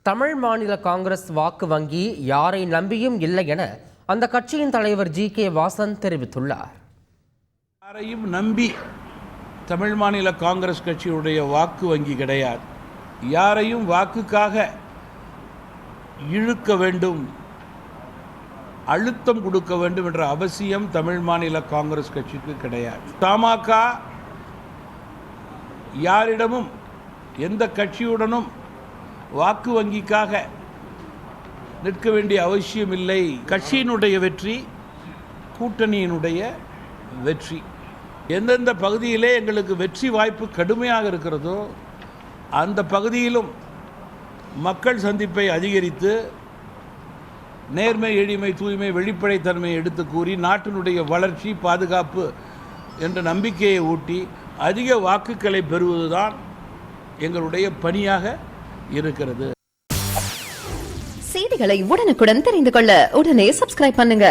தமிழ் மாநில காங்கிரஸ் வாக்கு வங்கி யாரை நம்பியும் இல்லை என அந்த கட்சியின் தலைவர் ஜி.கே. வாசன் தெரிவித்துள்ளார். யாரையும் நம்பி தமிழ் மாநில காங்கிரஸ் கட்சியுடைய வாக்கு வங்கி கிடையாது. யாரையும் வாக்குக்காக இழுக்க வேண்டும், அழுத்தம் கொடுக்க வேண்டும் என்ற அவசியம் தமிழ் மாநில காங்கிரஸ் கட்சிக்கு கிடையாது. தமாக யாரிடமும் எந்த கட்சியுடனும் வாக்கு வங்கிக்காக நிற்க வேண்டிய அவசியம் இல்லை. கட்சியினுடைய வெற்றி கூட்டணியினுடைய வெற்றி. எந்தெந்த பகுதியிலே எங்களுக்கு வெற்றி வாய்ப்பு கடுமையாக இருக்கிறதோ அந்த பகுதியிலும் மக்கள் சந்திப்பை அதிகரித்து நேர்மை, எளிமை, தூய்மை, வெளிப்படைத்தன்மையை எடுத்து கூறி நாட்டினுடைய வளர்ச்சி, பாதுகாப்பு என்ற நம்பிக்கையை ஊட்டி அதிக வாக்குகளை பெறுவதுதான் எங்களுடைய பணியாக இருக்கிறது. செய்திகளை உடனுக்குடன் தெரிந்து கொள்ள உடனே சப்ஸ்கிரைப் பண்ணுங்க.